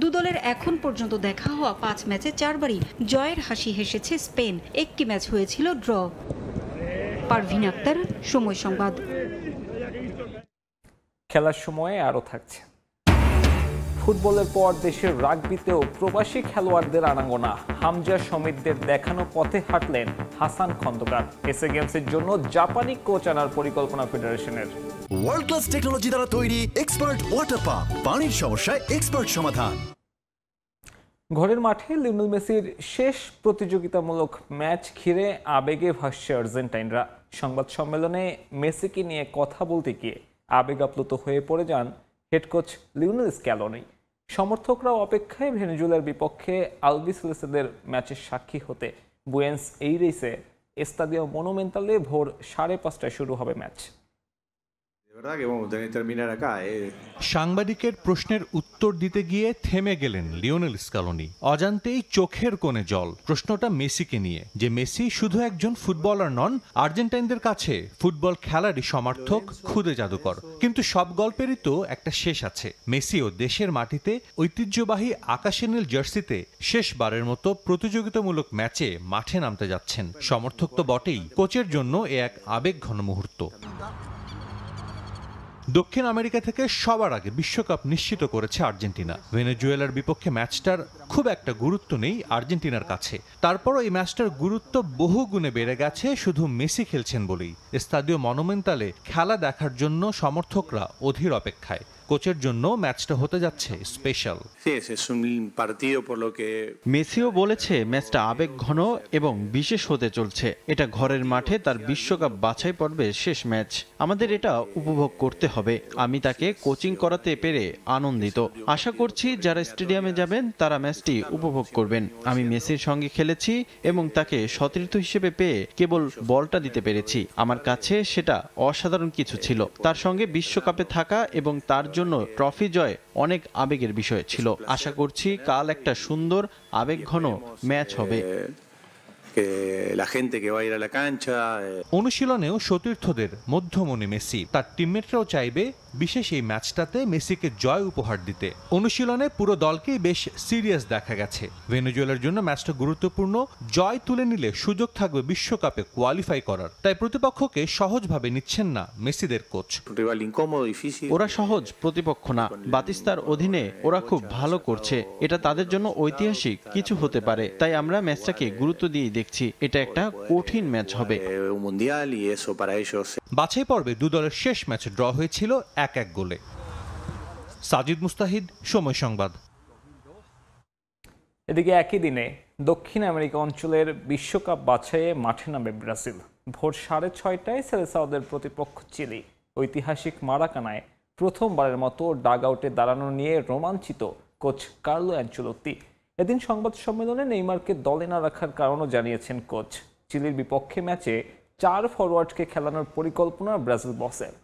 দু দলের এখন পর্যন্ত দেখা হওয়া 5 ম্যাচে 4 বারই জয়ের হাসি হেসেছে স্পেন। একটি ম্যাচ হয়েছিল ড্র। পারভিন আক্তার, সময় সংবাদ। খেলার সময়ে আরও থাকছে। ফুটবলের পর দেশের রাগবিতেও প্রবাসী খেলোয়াড়দের আনাগোনা। হামজা সমিতদের দেখানো পথে হাঁটলেন হাসান খন্দকার। এসএ গেমসের জন্য জাপানি কোচ আনার পরিকল্পনা ফেডারেশনের। ওয়ার্ল্ড ক্লাস টেকনোলজি দ্বারা তৈরি এক্সপার্ট ওয়াটার পাম্প, পানির সমস্যায় এক্সপার্ট সমাধান। ঘরের মাঠে লিওনেল মেসির শেষ প্রতিযোগিতামূলক ম্যাচ ঘিরে আবেগে ভাসছে আর্জেন্টাইনরা। সংবাদ সম্মেলনে মেসিকে নিয়ে কথা বলতে গিয়ে আবেগ আপ্লুত হয়ে পড়ে যান হেড কোচ লিওনেল স্ক্যালোনি। সমর্থকরাও অপেক্ষায় ভেনেজুয়েলার বিপক্ষে আলবিসেলেস্তেদের ম্যাচের সাক্ষী হতে। বুয়েন্স এইরেসে এস্তাদিও মনুমেন্টালে ভোর 5:30টায় শুরু হবে ম্যাচ। সাংবাদিকের প্রশ্নের উত্তর দিতে গিয়ে থেমে গেলেন লিওনেল স্ক্যালোনি। অজান্তেই চোখের কোণে জল। প্রশ্নটা মেসিকে নিয়ে, যে মেসি শুধু একজন ফুটবলার নন, আর্জেন্টাইনদের কাছে ফুটবল খেলারই সমর্থক, খুদে জাদুকর। কিন্তু সব গল্পেরই তো একটা শেষ আছে। মেসিও দেশের মাটিতে ঐতিহ্যবাহী আকাশে নীল জার্সিতে শেষবারের মতো প্রতিযোগিতামূলক ম্যাচে মাঠে নামতে যাচ্ছেন। সমর্থক তো বটেই, কোচের জন্য এ এক আবেগঘন মুহূর্ত। দক্ষিণ আমেরিকা থেকে সবার আগে বিশ্বকাপ নিশ্চিত করেছে আর্জেন্টিনা। ভেনেজুয়েলার বিপক্ষে ম্যাচটার খুব একটা গুরুত্ব নেই আর্জেন্টিনার কাছে। তারপরও এই ম্যাচটার গুরুত্ব বহু গুণে বেড়ে গেছে শুধু মেসি খেলছেন বলেই। এস্তাদিও মনুমেন্টালে খেলা দেখার জন্য সমর্থকরা অধীর অপেক্ষায়। কোচের জন্য ম্যাচটা হতে যাচ্ছে স্পেশাল। মেসিও বলেছে ম্যাচটা আবেগঘন এবং বিশেষ হতে চলছে। এটা ঘরের মাঠে তার বিশ্বকাপ বাছাই পর্বের শেষ ম্যাচ। আমাদের এটা উপভোগ করতে হবে। আমি তাকে কোচিং করাতে পেরে আনন্দিত। আশা করছি যারা স্টেডিয়ামে যাবেন তারা ম্যাচটি উপভোগ করবেন। আমি মেসির সঙ্গে খেলেছি এবং তাকে সতীর্থ হিসেবে পেয়ে কেবল বলটা দিতে পেরেছি। আমার কাছে সেটা অসাধারণ কিছু ছিল। তার সঙ্গে বিশ্বকাপে থাকা এবং তার জন্য ট্রফি জয় অনেক আবেগের বিষয় ছিল। আশা করছি কাল একটা সুন্দর আবেগঘন ম্যাচ হবে। la gente que va a ir a la cancha. অনুশীলনেও সতীর্থদের মধ্যমণি মেসি, তার টিমমেটরাও চাইবে বিশেষ এই ম্যাচটাতে মেসিকে জয় উপহার দিতে। অনুশীলনে পুরো দলকেই বেশ সিরিয়াস দেখা গেছে। ভেনেজুয়েলার জন্য ম্যাচটা গুরুত্বপূর্ণ, জয় তুলে নিলে সুযোগ থাকবে বিশ্বকাপে কোয়ালিফাই করার। তাই প্রতিপক্ষকে সহজভাবে নিচ্ছেন না মেসিদের কোচ। ওরা সহজ প্রতিপক্ষ না, বাতিস্তার অধীনে ওরা খুব ভালো করছে, এটা তাদের জন্য ঐতিহাসিক কিছু হতে পারে। তাই আমরা ম্যাচটাকে গুরুত্ব দিয়ে দেখছি, এটা একটা কঠিন ম্যাচ হবে। বাছাই পর্বে দু দলের শেষ ম্যাচ ড্র হয়েছিল 1-1 গোলে। সাজিদ মুস্তাহিদ, সময় সংবাদ। এদিকে একই দিনে দক্ষিণ আমেরিকা অঞ্চলের বিশ্বকাপ বাছাইয়ে মাঠে নামবে ব্রাজিল। ভোর 6:30টায় সেলেসাওদের প্রতিপক্ষ চিলি। ঐতিহাসিক মারাকানায় প্রথমবারের মতো ডাগ আউটে দাঁড়ানো নিয়ে রোমাঞ্চিত কোচ কার্লো অ্যানচেলোত্তি। এদিন সংবাদ সম্মেলনে নেইমারকে দলে না রাখার কারণও জানিয়েছেন কোচ। চিলির বিপক্ষে ম্যাচে 4 ফরওয়ার্ডকে খেলানোর পরিকল্পনা ব্রাজিল বসের।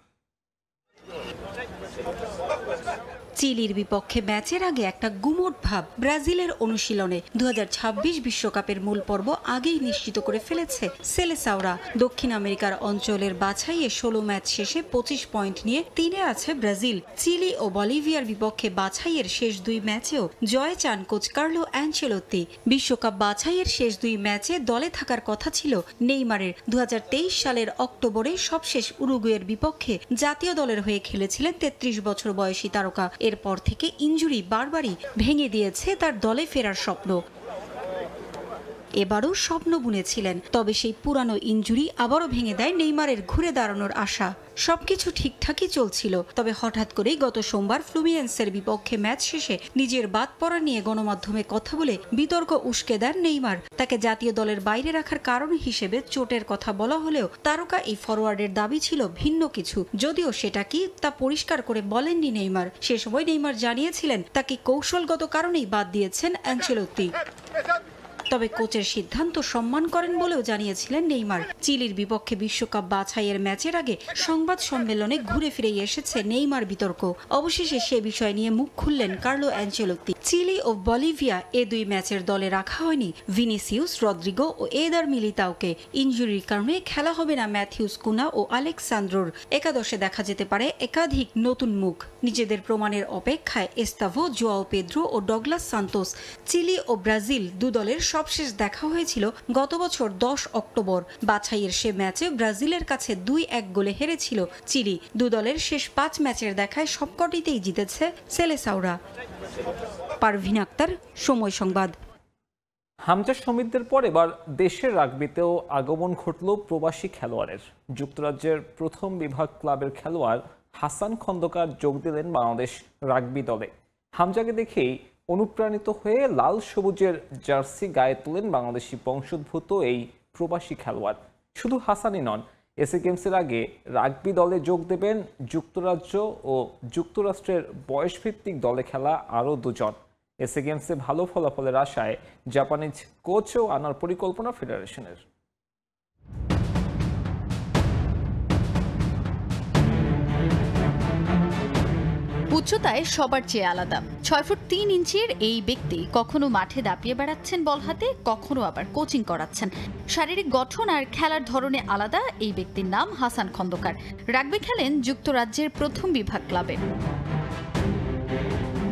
চিলির বিপক্ষে ম্যাচের আগে একটা গুমোট ভাব ব্রাজিলের অনুশীলনে। 2026 বিশ্বকাপের মূল পর্ব আগেই নিশ্চিত করে ফেলেছে সেলেসাওরা। দক্ষিণ আমেরিকার অঞ্চলের বাছাইয়ে 16 ম্যাচ শেষে 25 পয়েন্ট নিয়ে 3-এ আছে ব্রাজিল। চিলি ও বলিভিয়ার বিপক্ষে বাছাইয়ের শেষ 2 ম্যাচেও জয় চান কোচ কার্লো অ্যানচেলোত্তি। বিশ্বকাপ বাছাইয়ের শেষ 2 ম্যাচে দলে থাকার কথা ছিল নেইমারের। 2023 সালের অক্টোবরে সবশেষ উরুগুয়ের বিপক্ষে জাতীয় দলের হয়ে খেলেছিলেন 33 বছর বয়সী তারকা। এরপর থেকে ইনজুরি বারবারই ভেঙে দিয়েছে তার দলে ফেরার স্বপ্ন। এবারও স্বপ্ন বুনেছিলেন, তবে সেই পুরানো ইনজুরি আবারও ভেঙে দেয় নেইমারের ঘুরে দাঁড়ানোর আশা। সবকিছু ঠিকঠাকই চলছিল, তবে হঠাৎ করেই গত সোমবার ফ্লুমিনেন্সের বিপক্ষে ম্যাচ শেষে নিজের বাদ পড়া নিয়ে গণমাধ্যমে কথা বলে বিতর্ক উস্কে দেন নেইমার। তাকে জাতীয় দলের বাইরে রাখার কারণ হিসেবে চোটের কথা বলা হলেও তারকা এই ফরওয়ার্ডের দাবি ছিল ভিন্ন কিছু, যদিও সেটা কি তা পরিষ্কার করে বলেননি নেইমার। সে সময় নেইমার জানিয়েছিলেন তাকে কৌশলগত কারণেই বাদ দিয়েছেন অ্যানচেলোত্তি। তবে কোচের সিদ্ধান্ত সম্মান করেন বলেও জানিয়েছিলেন নেইমার। চিলির বিপক্ষে বিশ্বকাপ বাছাইয়ের ম্যাচের আগে সংবাদ সম্মেলনে ঘুরে ফিরে এসেছে নেইমার বিতর্ক। অবশেষে সে বিষয় নিয়ে মুখ খুললেন কার্লো অ্যানচেলোত্তি। চিলি ও বলিভিয়া এ 2 ম্যাচের দলে রাখা হয়নি ভিনিসিউস, রদ্রিগো ও এদার মিলিতাওকে। ইনজুরির কারণে খেলা হবে না ম্যাথিউস কুনা ও আলেক্সান্দ্রোর। একাদশে দেখা যেতে পারে একাধিক নতুন মুখ। নিজেদের প্রমাণের অপেক্ষায় এস্তাভো, জোয়াও পেদ্রো ও ডগলাস সান্তোস। চিলি ও ব্রাজিল 2 দলের সবশেষ দেখা হয়েছিল গত বছর 10 অক্টোবর। বাছাইয়ের সে ম্যাচে ব্রাজিলের কাছে 2-1 গোলে হেরেছিল চিলি। 2 দলের শেষ 5 ম্যাচের দেখায় সবকটিতেই জিতেছে সেলেসাওরা। পারভিন আক্তার, সময় সংবাদ। হামজা সমিতদের পর এবার দেশের রাগবিতেও আগমন ঘটল প্রবাসী খেলোয়াড়ের। যুক্তরাজ্যের প্রথম বিভাগ ক্লাবের খেলোয়াড় হাসান খন্দকার যোগ দিলেন বাংলাদেশ রাগবি দলে। হামজাকে দেখেই অনুপ্রাণিত হয়ে লাল সবুজের জার্সি গায়ে তোলেন বাংলাদেশি বংশোদ্ভূত এই প্রবাসী খেলোয়াড়। শুধু হাসানই নন, এসএ গেমসের আগে রাগবি দলে যোগ দেবেন যুক্তরাজ্য ও যুক্তরাষ্ট্রের বয়সভিত্তিক দলে খেলা আরও 2 জন। এসএ গেমসে ভালো ফলাফলের আশায় জাপানিজ কোচও আনার পরিকল্পনা ফেডারেশনের। উচ্চতায় সবার চেয়ে আলাদা 6 ফুট 3 ইঞ্চির এই ব্যক্তি কখনো মাঠে দাপিয়ে বেড়াচ্ছেন বল হাতে, কখনো আবার কোচিং করাচ্ছেন। শারীরিক গঠন আর খেলার ধরনে আলাদা এই ব্যক্তির নাম হাসান খন্দকার। রাগবি খেলেন যুক্তরাজ্যের প্রথম বিভাগ ক্লাবে।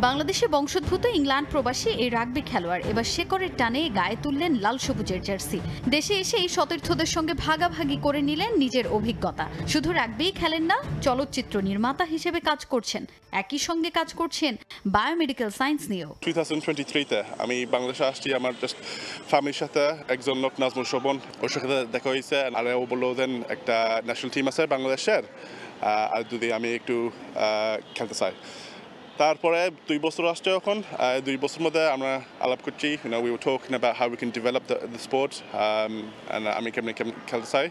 বাংলাদেশে বংশোদ্ভূত ইংল্যান্ড প্রবাসী এই রাগবি খেলোয়াড় এবার শেকড়ের টানে গায়ে তুললেন লাল সবুজের জার্সি। দেশে এসে এই সতীর্থদের সঙ্গে ভাগাভাগি করে নিলেন নিজের অভিজ্ঞতা। শুধু রাগবিই খেলেন না, চলচ্চিত্র নির্মাতা হিসেবে কাজ করছেন, একই সঙ্গে কাজ করছেন বায়োমেডিক্যাল সায়েন্স নিয়েও। 2023-তে আমি বাংলাদেশে আসছি আমার জাস্ট ফ্যামিলির সাথে। একজন লোক নাজমুল শোভন, ওর সাথে দেখা হয়েছে, আর ও বললো দেন একটা ন্যাশনাল টিম আছে বাংলাদেশের, আর যদি আমি একটু খেলতে চাই। তারপরে 2 বছর আসছে এখন। 2 বছর মধ্যে আমরা আলাপ করছি, we were talking about how we can develop the sport, and আমি কেমনে খেলতে চাই।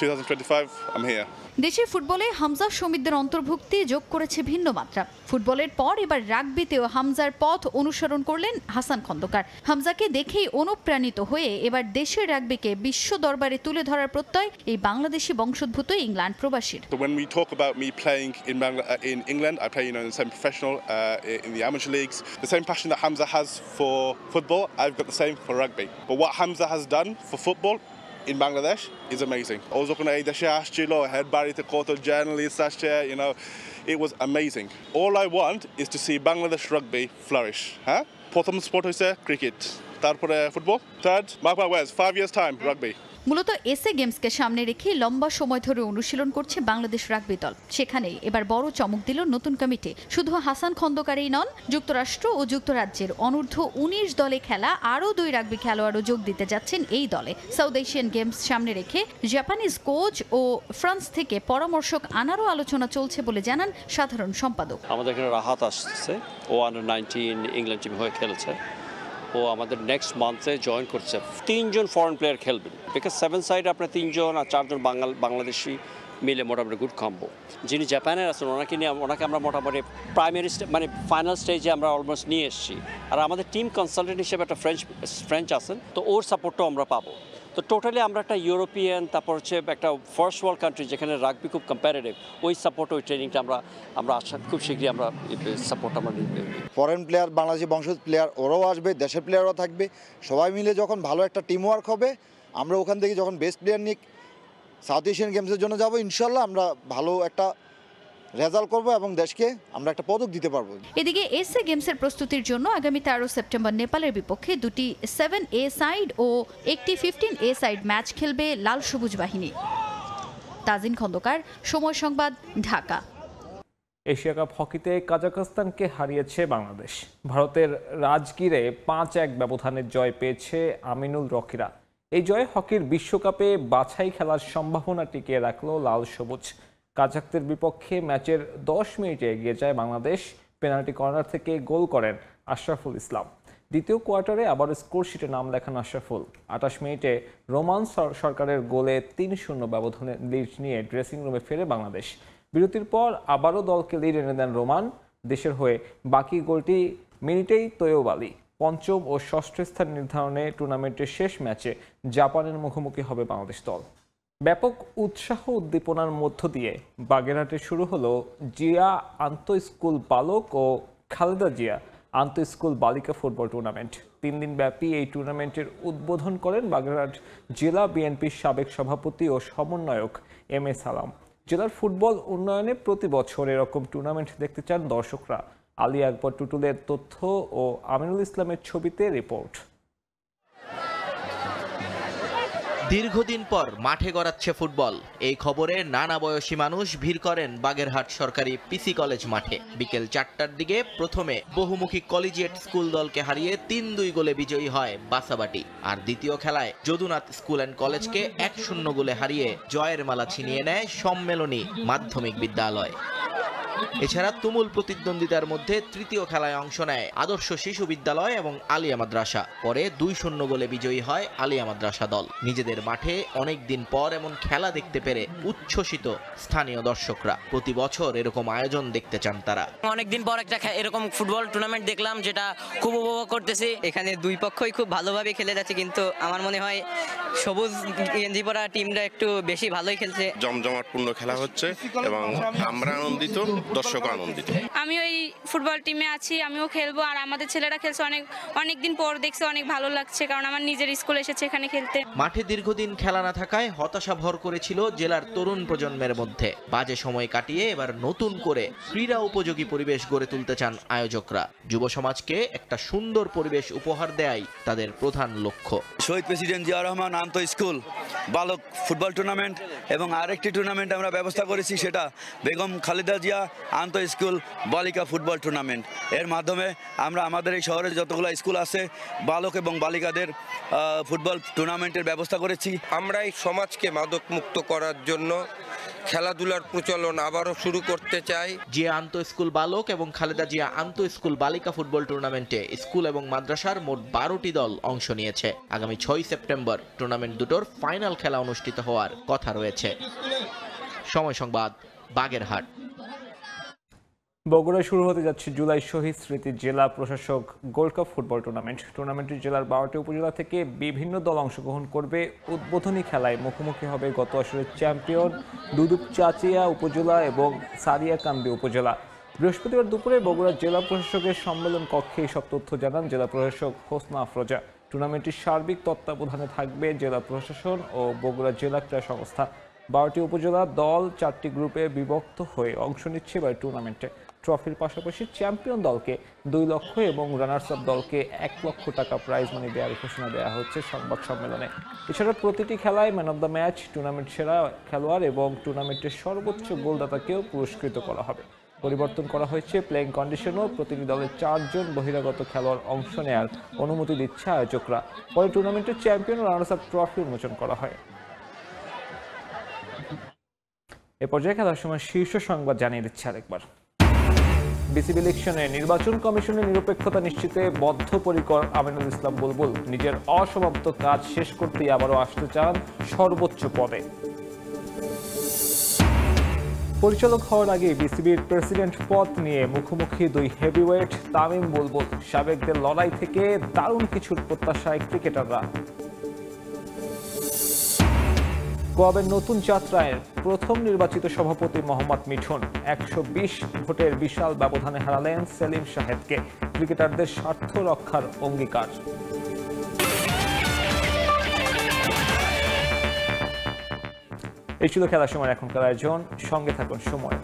2025, I'm here. দেশের ফুটবলে হামজা শমীদদের অন্তর্ভুক্তি যোগ করেছে ভিন্ন মাত্রা। ফুটবলের পর এবার রাগবিতেও হামজার পথ অনুসরণ করলেন হাসান খন্দকার। হামজাকে দেখেই অনুপ্রাণিত হয়ে এবার দেশের রাগবিকে বিশ্ব দরবারে তুলে ধরার প্রত্যয় এই বাংলাদেশি বংশোদ্ভূত ইংল্যান্ড প্রবাসীর। So when we talk about me playing in England, I play in the same professional in the amateur leagues. The same passion that Hamza has for football, I've got the same for rugby. But what Hamza has done for football in Bangladesh is amazing. Also, এই দেশে আসছিল head বাড়িতে কত journalist আসছে, it was amazing. All I want is to see Bangladesh rugby flourish. হ্যাঁ, প্রথম sport হইছে cricket, তারপরে football, third mark my words, 5 years time rugby. মূলত এসএ গেমসকে সামনে রেখে লম্বা সময় ধরে অনুশীলন করছে বাংলাদেশ রাগবি দল। সেখানে এবার বড় চমক দিল নতুন কমিটি। শুধু হাসান খন্দকারই নন, যুক্তরাষ্ট্র ও যুক্তরাজ্যের অনূর্ধ্ব 19 দলে খেলা আরও 2 রাগবি খেলোয়াড়ও যোগ দিতে যাচ্ছেন এই দলে। সাউথ এশিয়ান গেমস সামনে রেখে জাপানিজ কোচ ও ফ্রান্স থেকে পরামর্শক আনারও আলোচনা চলছে বলে জানান সাধারণ সম্পাদক। আমাদের এখানে রাহাত আসছে, ও আন্ডার-19 ইংল্যান্ড টিম হয়ে খেলেছে। ও আমাদের নেক্সট মান্থে জয়েন করছে। 3 জন ফরেন প্লেয়ার খেলবেন, বিকজ 7 সাইড আপনার 3 জন আর 4 জন বাংলাদেশি মিলে মোটামুটি গুড কম্বো। যিনি জাপানের আছেন ওনাকে আমরা মোটামুটি প্রাইমারি মানে ফাইনাল স্টেজে আমরা অলমোস্ট নিয়ে এসেছি। আর আমাদের টিম কনসালটেন্ট হিসেবে একটা ফ্রেঞ্চ আছেন, তো ওর সাপোর্টটাও আমরা পাবো। তো টোটালি আমরা একটা ইউরোপিয়ান, তারপর হচ্ছে একটা ফার্স্ট ওয়ার্ল্ড কান্ট্রি যেখানে রাগবি খুব কম্প্যারেটিভ, ওই সাপোর্ট ওই ট্রেনিংটা আমরা আশা খুব শীঘ্রই আমরা সাপোর্ট আমরা নিব। ফরেন প্লেয়ার, বাংলাদেশি বংশোদ্ভূত প্লেয়ার ওরাও আসবে, দেশের প্লেয়ারও থাকবে। সবাই মিলে যখন ভালো একটা টিম ওয়ার্ক হবে, আমরা ওখান থেকে যখন বেস্ট প্লেয়ার নিয়ে সাউথ এশিয়ান গেমসের জন্য যাব, ইনশাল্লাহ আমরা ভালো একটা রেজাল্ট করব এবং দেশকে আমরা একটা পদক দিতে পারবো। এদিকে এসএ গেমসের প্রস্তুতির জন্য আগামী 13 সেপ্টেম্বর নেপালের বিপক্ষে 2টি 7A সাইড ও একটি 15A সাইড ম্যাচ খেলবে লাল সবুজ বাহিনী। তাজিন খন্দকার, সময় সংবাদ, ঢাকা। এশিয়া কাপ হকিতে কাজাখস্তানকে হারিয়েছে বাংলাদেশ। ভারতের রাজগীরে 5-1 ব্যবধানের জয় পেয়েছে আমিনুল রকিরা। এই জয়ে হকির বিশ্বকাপে বাছাই খেলার সম্ভাবনা টিকিয়ে রাখল লাল সবুজ। কাজাখদের বিপক্ষে ম্যাচের 10 মিনিটে এগিয়ে যায় বাংলাদেশ। পেনাল্টি কর্নার থেকে গোল করেন আশরাফুল ইসলাম। দ্বিতীয় কোয়ার্টারে আবার স্কোরশিটে নাম লেখান আশরাফুল। 28 মিনিটে রোমান সরকারের গোলে 3-0 ব্যবধানে লিড নিয়ে ড্রেসিং রুমে ফেরে বাংলাদেশ। বিরতির পর আবারও দলকে লিড এনে দেন রোমান। দেশের হয়ে বাকি গোলটি মিনিটেই তৈয়ব আলী। পঞ্চম ও ষষ্ঠ স্থান নির্ধারণে টুর্নামেন্টের শেষ ম্যাচে জাপানের মুখোমুখি হবে বাংলাদেশ দল। ব্যাপক উৎসাহ উদ্দীপনার মধ্য দিয়ে বাগেরহাটে শুরু হলো জিয়া আন্তঃস্কুল বালক ও খালেদা জিয়া আন্তঃস্কুল বালিকা ফুটবল টুর্নামেন্ট। 3 দিন ব্যাপী এই টুর্নামেন্টের উদ্বোধন করেন বাগেরহাট জেলা বিএনপির সাবেক সভাপতি ও সমন্বয়ক এম.এ. সালাম। জেলার ফুটবল উন্নয়নে প্রতি বছর এরকম টুর্নামেন্ট দেখতে চান দর্শকরা। আলী আকবর টুটুলের তথ্য ও আমিনুল ইসলামের ছবিতে রিপোর্ট। দীর্ঘদিন পর মাঠে গড়াচ্ছে ফুটবল। এই খবরে নানা বয়সী মানুষ ভিড় করেন বাগেরহাট সরকারি পিসি কলেজ মাঠে। বিকেল 4টার দিকে প্রথমে বহুমুখী কলেজিয়েট স্কুল দলকে হারিয়ে 3-2 গোলে বিজয়ী হয় বাসাবাটি। আর দ্বিতীয় খেলায় যদুনাথ স্কুল অ্যান্ড কলেজকে 1-0 গোলে হারিয়ে জয়ের মালা ছিনিয়ে নেয় সম্মেলনী মাধ্যমিক বিদ্যালয়। এছাড়া তুমুল প্রতিদ্বন্দ্বিতার মধ্যে তৃতীয় খেলায় অংশ নেয় আদর্শ শিশু বিদ্যালয় এবং আলিয়া মাদ্রাসা। পরে 2-0 গোলে বিজয়ী হয় আলিয়া মাদ্রাসা দল। নিজেদের মাঠে অনেক দিন পর এমন খেলা দেখতে পেরে উচ্ছ্বসিত স্থানীয় দর্শকরা। প্রতি বছর এরকম আয়োজন দেখতে চান তারা। অনেকদিন পর একটা এরকম ফুটবল টুর্নামেন্ট দেখলাম, যেটা খুব উপভোগ করতেছি। এখানে দুই পক্ষই খুব ভালোভাবে খেলে যাচ্ছে, কিন্তু আমার মনে হয় সবুজ গেঞ্জি পরা টিমটা একটু বেশি ভালোই খেলছে। জমজমাটপূর্ণ খেলা হচ্ছে এবং আমরা আনন্দিত, দর্শক আনন্দিত। আমি ওই ফুটবল টিমে আছি, আমিও খেলবো। আর আমাদের ছেলেরা খেলছে, অনেকদিন পর দেখছে, অনেক ভালো লাগছে, কারণ আমার নিজের স্কুল এসেছে এখানে খেলতে। মাঠে দীর্ঘদিন খেলা না থাকায় হতাশা ভর করেছিল জেলার তরুণ প্রজন্মের মধ্যে। বাজে সময় কাটিয়ে এবার নতুন করে ক্রীড়া উপযোগী পরিবেশ গড়ে তুলতে চান আয়োজকরা। যুব সমাজকে একটা সুন্দর পরিবেশ উপহার দেয়াই তাদের প্রধান লক্ষ্য। শহীদ প্রেসিডেন্ট জিয়া রহমান আন্তঃ স্কুল বালক ফুটবল টুর্নামেন্ট এবং আরেকটি টুর্নামেন্ট আমরা ব্যবস্থা করেছি, সেটা বেগম খালেদা জিয়া আন্তঃ স্কুল বালিকা ফুটবল টুর্নামেন্ট। এর মাধ্যমে আমরা আমাদের এই শহরে যতগুলো স্কুল আছে বালক এবং বালিকাদের ফুটবল টুর্নামেন্টের ব্যবস্থা করেছি। আমরা এই সমাজকে মাদক মুক্ত করার জন্য খেলাধুলার প্রচলন আবারও শুরু করতে চাই। জিয়া আন্ত স্কুল বালক এবং খালেদা জিয়া আন্ত স্কুল বালিকা ফুটবল টুর্নামেন্টে স্কুল এবং মাদ্রাসার মোট 12টি দল অংশ নিয়েছে। আগামী 6 সেপ্টেম্বর টুর্নামেন্ট দুটোর ফাইনাল খেলা অনুষ্ঠিত হওয়ার কথা রয়েছে। সময় সংবাদ, বাগেরহাট। বগুড়ায় শুরু হতে যাচ্ছে জুলাই শহীদ স্মৃতি জেলা প্রশাসক গোল্ড কাপ ফুটবল টুর্নামেন্ট। টুর্নামেন্টে জেলার 12টি উপজেলা থেকে বিভিন্ন দল অংশগ্রহণ করবে। উদ্বোধনী খেলায় মুখোমুখি হবে গত আসরের চ্যাম্পিয়ন দুদুপচাচিয়া উপজেলা এবং সারিয়াকান্দি উপজেলা। বৃহস্পতিবার দুপুরে বগুড়া জেলা প্রশাসকের সম্মেলন কক্ষে এইসব তথ্য জানান জেলা প্রশাসক হোসনা আফরোজা। টুর্নামেন্টটির সার্বিক তত্ত্বাবধানে থাকবে জেলা প্রশাসন ও বগুড়া জেলা ক্রীড়া সংস্থা। 12টি উপজেলা দল 4টি গ্রুপে বিভক্ত হয়ে অংশ নিচ্ছে এবার টুর্নামেন্টে। ট্রফির পাশাপাশি চ্যাম্পিয়ন দলকে 2 লক্ষ এবং রানার্স আপ দলকে 1 লক্ষ টাকা প্রাইজ মানি দেওয়ার ঘোষণা দেওয়া হচ্ছে সংবাদ সম্মেলনে। এছাড়া প্রতিটি খেলায় man of the match, tournament সেরা খেলোয়াড় এবং টুর্নামেন্টের সর্বোচ্চ গোলদাতাকেও পুরস্কৃত করা হবে। পরিবর্তন করা হয়েছে প্লেইং কন্ডিশনও। প্রতিটি দলের 4 জন বহিরাগত খেলোয়াড় অংশ নেওয়ার অনুমতি দিচ্ছে আয়োজকরা। পরে টুর্নামেন্টের চ্যাম্পিয়ন ও রানার্স আপ ট্রফি উন্মোচন করা হয়। এ পর্যায়ে খেলার সময় শীর্ষ সংবাদ জানিয়ে দিচ্ছে আরেকবার। বিসিবি ইলেকশনে নির্বাচন কমিশনের নিরপেক্ষতা নিশ্চিতে বদ্ধপরিকর আমিনুল ইসলাম বুলবুল। নিজের অসমাপ্ত কাজ শেষ করতেই আবারও আসতে চান সর্বোচ্চ পদে। পরিচালক হওয়ার আগে বিসিবির প্রেসিডেন্ট পদ নিয়ে মুখোমুখি 2 হেভিওয়েট তামিম বুলবুল। সাবেকদের লড়াই থেকে দারুণ কিছুর প্রত্যাশায় ক্রিকেটাররা। কোয়াবের নতুন যাত্রায় প্রথম নির্বাচিত সভাপতি মোহাম্মদ মিঠুন 120 ভোটের বিশাল ব্যবধানে হারালেন সেলিম শাহেদকে। ক্রিকেটারদের স্বার্থ রক্ষার অঙ্গীকার। এই ছিল খেলার সময় এখনকার আয়োজন। সঙ্গে থাকুন সময়।